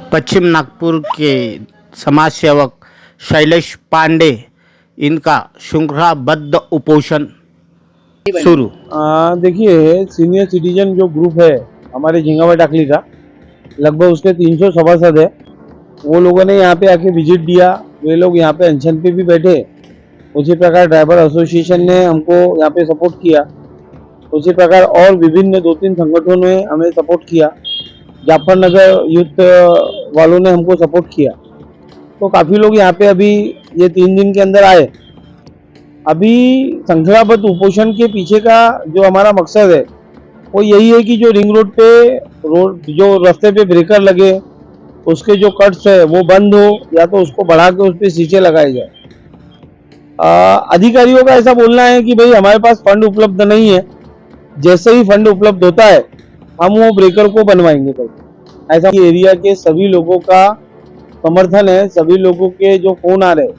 पश्चिम नागपुर के समाज सेवक शैलेश पांडे इनका श्रृंखलाबद्ध उपोषण शुरू। देखिए, सीनियर सिटीजन जो ग्रुप है हमारे झिंगावा टाकली का, लगभग उसके 300 सभासद है। वो लोगों ने यहाँ पे आके विजिट दिया। वे लोग यहाँ पे अनशन पे भी बैठे। उसी प्रकार ड्राइवर एसोसिएशन ने हमको यहाँ पे सपोर्ट किया। उसी प्रकार और विभिन्न 2-3 संगठनों ने हमें सपोर्ट किया। जाफरनगर यूथ वालों ने हमको सपोर्ट किया। तो काफ़ी लोग यहाँ पे अभी ये 3 दिन के अंदर आए। अभी श्रृंखलाबद्ध उपोषण के पीछे का जो हमारा मकसद है वो यही है कि जो रिंग रोड पे जो रास्ते पे ब्रेकर लगे उसके जो कट्स है वो बंद हो, या तो उसको बढ़ा के उस पर शीशे लगाए जाए। अधिकारियों का ऐसा बोलना है कि भाई हमारे पास फंड उपलब्ध नहीं है, जैसे ही फंड उपलब्ध होता है हम वो ब्रेकर को बनवाएंगे। तो ऐसा एरिया के सभी लोगों का समर्थन है। सभी लोगों के जो फोन आ रहे हैं,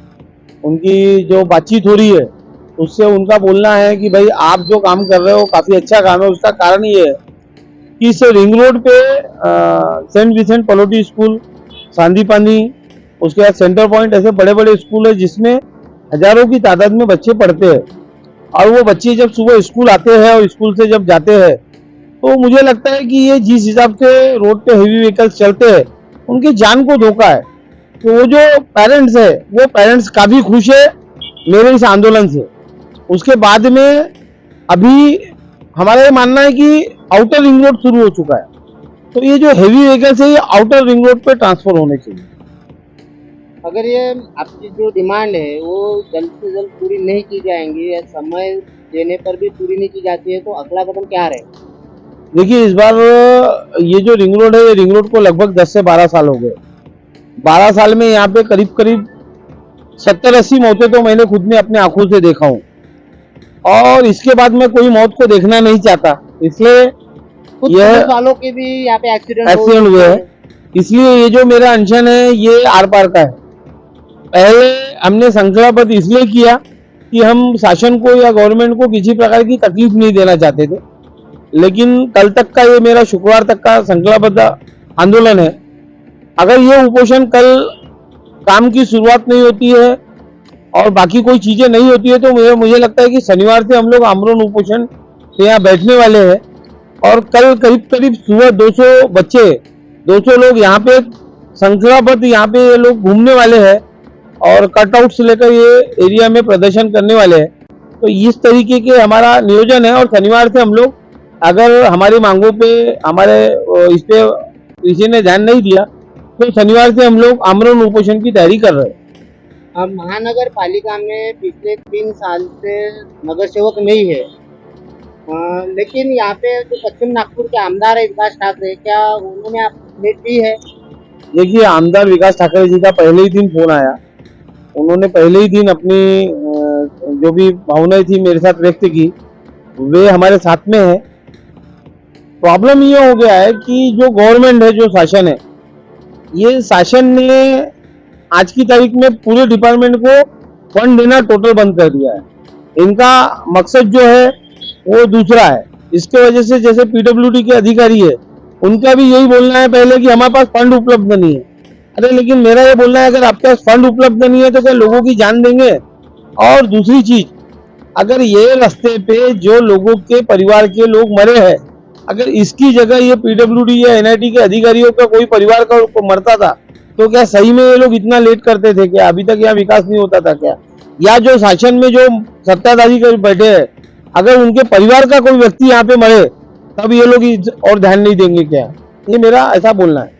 उनकी जो बातचीत हो रही है, उससे उनका बोलना है कि भाई आप जो काम कर रहे हो काफ़ी अच्छा काम है। उसका कारण ये है कि इस रिंग रोड पे सेंट विसेंट पलोटी स्कूल, सांदीपानी, उसके बाद सेंटर पॉइंट, ऐसे बड़े बड़े स्कूल है जिसमें हजारों की तादाद में बच्चे पढ़ते हैं। और वो बच्चे जब सुबह स्कूल आते हैं और स्कूल से जब जाते हैं तो मुझे लगता है कि ये जिस हिसाब से रोड पे हेवी व्हीकल्स चलते हैं उनकी जान को धोखा है। तो वो जो पेरेंट्स है वो पेरेंट्स काफ़ी खुश है मेरे इस आंदोलन से। उसके बाद में अभी हमारा ये मानना है कि आउटर रिंग रोड शुरू हो चुका है, तो ये जो हेवी व्हीकल्स है ये आउटर रिंग रोड पे ट्रांसफर होने चाहिए। अगर ये आपकी जो डिमांड है वो जल्द से जल्द पूरी नहीं की जाएंगी या समय देने पर भी पूरी नहीं की जाती है तो अगला कदम क्या रहेगा? देखिए, इस बार ये जो रिंग रोड है ये रिंग रोड को लगभग 10 से 12 साल हो गए। 12 साल में यहाँ पे करीब करीब 70-80 मौतें तो मैंने खुद में अपने आंखों से देखा हूँ, और इसके बाद मैं कोई मौत को देखना नहीं चाहता। इसलिए यह वालों के भी यहाँ पे एक्सीडेंट हुए हैं। इसलिए ये जो मेरा अनशन है ये आर पार का है। पहले हमने श्रृंखलाबद्ध इसलिए किया कि हम शासन को या गवर्नमेंट को किसी प्रकार की तकलीफ नहीं देना चाहते थे, लेकिन कल तक का ये मेरा शुक्रवार तक का श्रृंखलाबद्ध आंदोलन है। अगर ये उपोषण कल काम की शुरुआत नहीं होती है और बाकी कोई चीजें नहीं होती है तो मुझे लगता है कि शनिवार से हम लोग आमरण उपोषण से यहाँ बैठने वाले हैं। और कल करीब करीब सुबह 200 लोग यहाँ पे श्रृंखलाबद्ध यहाँ पे ये लोग घूमने वाले हैं और कटआउट से लेकर ये एरिया में प्रदर्शन करने वाले हैं। तो इस तरीके के हमारा नियोजन है, और शनिवार से हम लोग अगर हमारी मांगों पे हमारे इस पे किसी ने ध्यान नहीं दिया तो शनिवार से हम लोग आमरण उपोषण की तैयारी कर रहे हैं। अब महानगर पालिका में पिछले 3 साल से नगर सेवक नहीं है, लेकिन यहाँ पे जो पश्चिम नागपुर के आमदार है विकास ठाकरे, क्या उन्होंने अपडेट दी है? देखिए, आमदार विकास ठाकरे जी का पहले ही दिन फोन आया। उन्होंने पहले ही दिन अपनी जो भी भावनाएं थी मेरे साथ व्यक्त की, वे हमारे साथ में है। प्रॉब्लम ये हो गया है कि जो गवर्नमेंट है, जो शासन है, ये शासन ने आज की तारीख में पूरे डिपार्टमेंट को फंड देना टोटल बंद कर दिया है। इनका मकसद जो है वो दूसरा है। इसके वजह से जैसे पीडब्ल्यूडी के अधिकारी है उनका भी यही बोलना है पहले कि हमारे पास फंड उपलब्ध नहीं है। अरे लेकिन मेरा ये बोलना है, अगर आपके पास फंड उपलब्ध नहीं है तो क्या लोगों की जान देंगे? और दूसरी चीज, अगर ये रास्ते पे जो लोगों के परिवार के लोग मरे हैं, अगर इसकी जगह ये पीडब्ल्यूडी या एनआईटी के अधिकारियों का कोई परिवार का मरता था तो क्या सही में ये लोग इतना लेट करते थे? क्या अभी तक यहाँ विकास नहीं होता था क्या? या जो शासन में जो सत्ताधारी कर बैठे हैं, अगर उनके परिवार का कोई व्यक्ति यहाँ पे मरे तब ये लोग और ध्यान नहीं देंगे क्या? ये मेरा ऐसा बोलना है।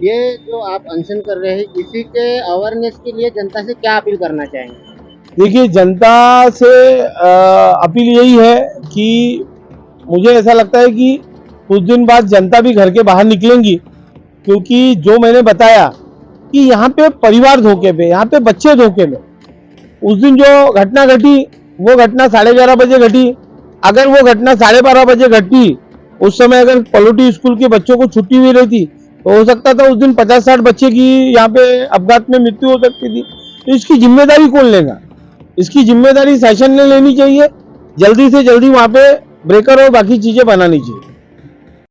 ये जो आप अनशन कर रहे हैं, इसी के अवेयरनेस के लिए जनता से क्या अपील करना चाहेंगे? देखिए, जनता से अपील यही है कि मुझे ऐसा लगता है कि कुछ दिन बाद जनता भी घर के बाहर निकलेंगी, क्योंकि जो मैंने बताया कि यहाँ पे परिवार धोखे पे, यहाँ पे बच्चे धोखे में। उस दिन जो घटना घटी वो घटना 11:30 बजे घटी। अगर वो घटना 12:30 बजे घटती, उस समय अगर पलोटी स्कूल के बच्चों को छुट्टी हुई रहती तो हो सकता था उस दिन 50-60 बच्चे की यहाँ पे अपघात में मृत्यु हो सकती थी। तो इसकी जिम्मेदारी कौन लेगा? इसकी जिम्मेदारी शासन ने लेनी चाहिए। जल्दी से जल्दी वहाँ पे ब्रेकर और बाकी चीजें बनानी चाहिए।